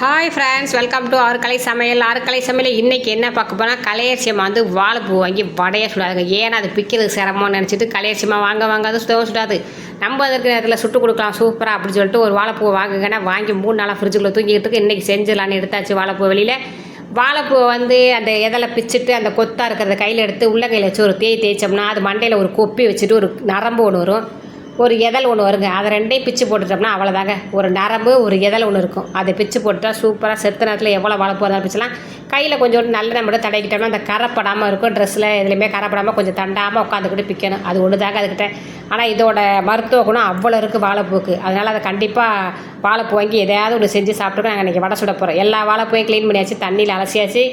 Hi friends, welcome to ஆறு கலை சமையல். ஆறு கலை சமையல் இன்றைக்கி என்ன பார்க்க போனால், கலையரிசியமாக வந்து வாழைப்பூ வாங்கி வடையாக சுடாதுங்க. ஏன்னா அது பிக்கிறது சிரமம்னு நினச்சிட்டு கலையரிசியமாக வாங்க அது சுத்தவும் சுடாது. நம்ம அதுக்கு நேரத்தில் சுட்டு கொடுக்கலாம் சூப்பராக அப்படின்னு சொல்லிட்டு ஒரு வாழைப்பூ வாங்குங்கன்னா வாங்கி 3 நாளாக ஃப்ரிட்ஜுக்குள்ளே தூங்கிக்கிட்டு இன்றைக்கி செஞ்சிடலான்னு எடுத்தாச்சு. வாழைப்பூ வெளியில் வாழைப்பூவை வந்து அந்த எதில் பிச்சுட்டு அந்த கொத்தாக இருக்கிறத கையில் எடுத்து உள்ளங்கையில் வச்சு ஒரு தேய்ச்சோம்னா அது மண்டையில் ஒரு கொப்பி வச்சுட்டு ஒரு நரம்பு ஒன்று வரும், ஒரு எதல் ஒன்று வருங்க. அதை ரெண்டையும் பிச்சு போட்டுட்டோம்னா அவ்வளோதாங்க. ஒரு நரம்பு ஒரு எதல் ஒன்று இருக்கும், அதை பிச்சு போட்டுட்டா சூப்பராக செத்த நேரத்தில் எவ்வளோ வாழைப்பூ இருந்தாலும் பிச்சுலாம். கையில் கொஞ்சம் நல்ல மட்டும் தடவிக்கிட்டோம்னா அந்த கரைப்படாமல் இருக்கும். ட்ரெஸ்ஸில் எதுலேயுமே கரைப்படாமல் கொஞ்சம் தண்டாமல் உட்காந்துக்கிட்டு பிக்கணும். அது ஒன்று தாங்க அதுக்கிட்ட. ஆனால் இதோட மருத்துவ குணம் அவ்வளோ இருக்குது வாழைப்பூக்கு. அதனால் அதை கண்டிப்பாக வாழைப்பூ வாங்கி எதையாவது ஒன்று செஞ்சு சாப்பிட்டுக்க. நாங்கள் இன்றைக்கி வடை சுட போகிறோம். எல்லா வாழைப்பூவையும் க்ளீன் பண்ணியாச்சு, தண்ணியில் அலசியாச்சு.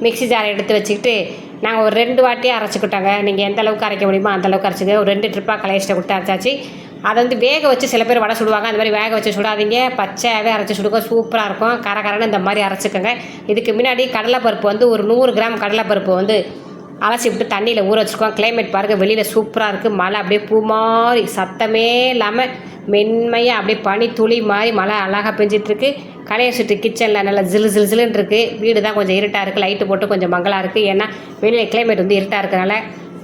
மிக்ஸி ஜாரை எடுத்து வச்சுக்கிட்டு நாங்கள் ஒரு 2 வாட்டியாக அரைச்சிக்கிட்டோங்க. நீங்கள் எந்த அளவுக்கு அரைக்க முடியுமோ அந்தளவுக்கு அரைச்சிங்க. ஒரு 2 ட்ரிப்பாக கலையிட்ட கொடுத்து அரைச்சாச்சு. அதை வந்து வேக வச்சு சில பேர் வடை சுடுவாங்க. அந்த மாதிரி வேக வச்சு சுடாதீங்க, பச்சையாகவே அரைச்சி சுடுங்க, சூப்பராக இருக்கும். கரகரன்னு இந்த மாதிரி அரைச்சிக்கோங்க. இதுக்கு முன்னாடி கடலைப்பருப்பு வந்து ஒரு 100 கிராம் கடலைப்பருப்பு வந்து அலசி விட்டு தண்ணியில் ஊற வச்சுருக்கோம். கிளைமேட் பாருங்கள், வெளியில் சூப்பராக இருக்குது. மழை அப்படியே பூ மாதிரி சத்தமே இல்லாமல் மென்மையாக அப்படியே பனி துளி மாதிரி மழை அழகாக பெஞ்சிட்ருக்கு. கலையை சுட்டு கிச்சனில் நல்லா ஜில்லுன்னு இருக்குது. வீடு தான் கொஞ்சம் இருட்டாக இருக்குது, லைட்டு போட்டு கொஞ்சம் மங்களாக இருக்குது. ஏன்னா வெளியில் கிளைமேட் வந்து இருட்டாக இருக்கிறனால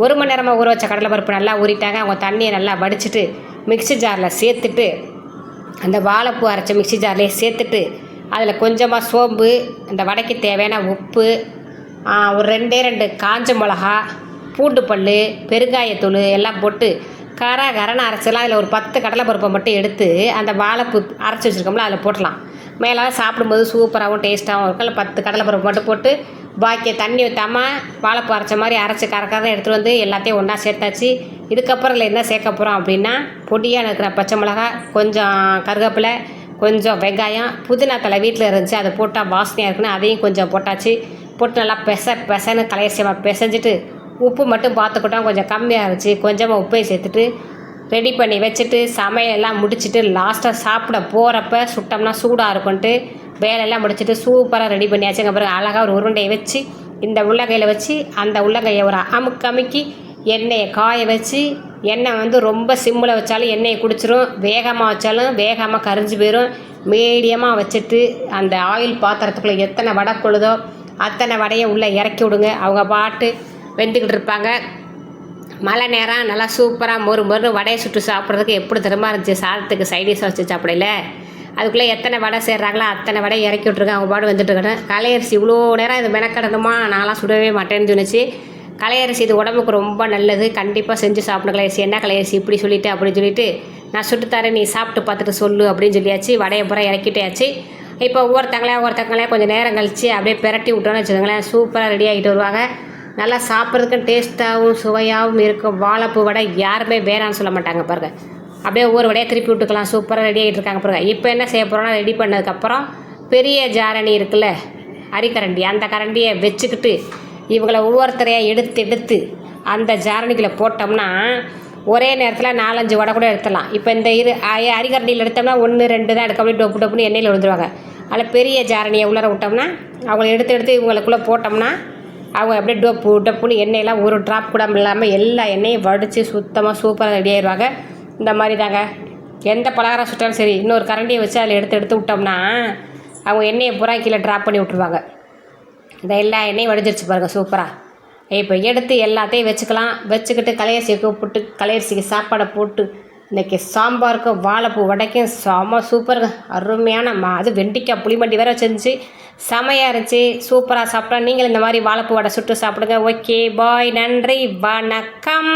1 மணி நேரமாக ஊற வச்ச கடலைப்பருப்பு நல்லா ஊறிட்டாங்க. அவங்க தண்ணியை நல்லா வடிச்சிட்டு மிக்ஸி ஜாரில் சேர்த்துட்டு அந்த வாழைப்பூ அரைச்ச மிக்ஸி ஜார்லேயே சேர்த்துட்டு அதில் கொஞ்சமாக சோம்பு, அந்த வடைக்கு தேவையான உப்பு, ஒரு 2 காஞ்ச மிளகா, பூண்டு பல், பெருங்காயத்தூள் எல்லாம் போட்டு கரன்னு அரைச்சிடலாம். அதில் ஒரு 10 கடலைப்பருப்பை மட்டும் எடுத்து அந்த வாழைப்பூ அரைச்சி வச்சுருக்கோம்ல அதில் போட்டலாம். மேலே சாப்பிடும்போது சூப்பராகவும் டேஸ்ட்டாகவும் இருக்கும். அதில் 10 கடலைப்பருப்பு மட்டும் போட்டு பாக்கி தண்ணி ஊற்றாமல் வாழைப்பூ அரைச்ச மாதிரி அரைச்சி கரக்கரை எடுத்துகிட்டு வந்து எல்லாத்தையும் ஒன்றா சேர்த்தாச்சு. இதுக்கப்புறம் இதில் என்ன சேர்க்க போகிறோம் அப்படின்னா, பொடியாக இருக்கிற பச்சை மிளகா, கொஞ்சம் கருவேப்பிலை, கொஞ்சம் வெங்காயம், புதினா தலை வீட்டில் இருந்துச்சு, அதை போட்டால் வாசனையாக இருக்குன்னு அதையும் கொஞ்சம் போட்டாச்சு. போட்டு நல்லா பெசன்னு கலையரிசியமாக பிசைஞ்சிட்டு உப்பு மட்டும் பார்த்துக்கிட்டோம், கொஞ்சம் கம்மியாக இருந்துச்சு. கொஞ்சமாக உப்பையும் சேர்த்துட்டு ரெடி பண்ணி வச்சுட்டு சமையலெல்லாம் முடிச்சுட்டு லாஸ்ட்டாக சாப்பிட போகிறப்ப சுட்டோம்னா சூடாக இருக்கும்ன்ட்டு வேலையெல்லாம் முடிச்சுட்டு சூப்பராக ரெடி பண்ணியாச்சுங்க. அப்புறம் அழகாக ஒரு உருண்டையை வச்சு இந்த உள்ளங்கையில் வச்சு அந்த உள்ளங்கையை ஒரு அமுக்கி எண்ணெயை காய வச்சு, எண்ணெய் வந்து ரொம்ப சிம்மில் வச்சாலும் எண்ணெயை குடிச்சிரும், வேகமாக வச்சாலும் வேகமாக கரிஞ்சு போயிடும். மீடியமாக வச்சுட்டு அந்த ஆயில் பாத்திரத்துக்குள்ளே எத்தனை வடை கொழுதோ அத்தனை வடையை உள்ளே இறக்கி விடுங்க. அவங்க பாட்டு வெந்துக்கிட்டு இருப்பாங்க. மழை நேரம் நல்லா சூப்பராக மொறு வடையை சுட்டு சாப்பிட்றதுக்கு எப்படி திரும்ப இருந்துச்சு. சாதத்துக்கு சைடிஷாக வச்சு சாப்பிடல. அதுக்குள்ளே எத்தனை வடை சேர்றாங்களோ அத்தனை வடை இறக்கி விட்ருக்கேன். அவங்க பாடு வந்துட்டுருக்கேன். கலையரிசி இவ்வளோ நேரம் இது மெனக்கடணுமா, நான்லாம் சுடவே மாட்டேன்னு சொன்னிச்சு. கலையரிசி இது உடம்புக்கு ரொம்ப நல்லது, கண்டிப்பாக செஞ்சு சாப்பிடணும். கலையரிசி என்ன கலையரிசி இப்படி சொல்லிவிட்டு அப்படின்னு சொல்லிட்டு நான் சுட்டுத்தரேன், நீ சாப்பிட்டு பார்த்துட்டு சொல்லு அப்படின்னு சொல்லியாச்சு. வடையை பூரா இறக்கிட்டாச்சு. இப்போ ஒவ்வொருத்தங்களே கொஞ்சம் நேரம் கழித்து அப்படியே பிரட்டி விட்டோன்னு வச்சுக்கோங்களேன், சூப்பராக ரெடி ஆகிட்டு வருவாங்க. நல்லா சாப்பிட்றதுக்கு டேஸ்ட்டாகவும் சுவையாகவும் இருக்கும். வாழைப்பூ வடை யாருமே வேணான்னு சொல்ல மாட்டாங்க பாருங்கள். அப்படியே ஒவ்வொரு வடையாக திருப்பி விட்டுக்கலாம். சூப்பராக ரெடி ஆகிட்டு இருக்காங்க பாருங்கள். இப்போ என்ன செய்ய போகிறோன்னா, ரெடி பண்ணதுக்கப்புறம் பெரிய ஜாரணி இருக்குல்ல, அரிக்கரண்டி, அந்த கரண்டியை வச்சுக்கிட்டு இவங்களை ஒவ்வொருத்தரையாக எடுத்து அந்த ஜாரணிக்குள்ளே போட்டோம்னா ஒரே நேரத்தில் 4-5 வடை கூட எடுத்துடலாம். இப்போ இந்த அரிக்கரண்டியில் எடுத்தோம்னா 1-2 தான் எடுக்க, அப்படியே டொப்புன்னு எண்ணெயில் விழுந்துருவாங்க. அதில் பெரிய ஜாரணியை உள்ளர விட்டோம்னா அவங்கள எடுத்து இவங்களுக்குள்ளே போட்டோம்னா அவங்க அப்படியே டொப்புன்னு எண்ணெயெல்லாம் ஒரு ட்ராப் கூட இல்லாமல் எல்லா எண்ணெயும் வடித்து சுத்தமாக சூப்பராக ரெடி ஆயிடுவாங்க. இந்த மாதிரி தாங்க எந்த பலகாரம் சுட்டாலும் சரி, இன்னொரு கரண்டியை வச்சு அதில் எடுத்து விட்டோம்னா அவங்க எண்ணெயை பூரா கீழே ட்ராப் பண்ணி விட்ருவாங்க. இந்த எல்லா எண்ணெயும் வடிஞ்சிருச்சு பாருங்கள் சூப்பராக. இப்போ எடுத்து எல்லாத்தையும் வச்சுக்கிட்டு கலையரிசியை கூப்பிட்டு கலையரிசிக்கு சாப்பாடை போட்டு இன்றைக்கி சாம்பாருக்கும் வாழைப்பூ வடைக்கும் செம சூப்பருங்க. அருமையான அது வெண்டிக்காய் புளிமண்டி வேறு செஞ்சு செமையாக இருந்துச்சு. சூப்பராக சாப்பிட்டா நீங்களும் இந்த மாதிரி வாழைப்பூ வடை சுட்டு சாப்பிடுங்க. ஓகே பாய், நன்றி, வணக்கம்.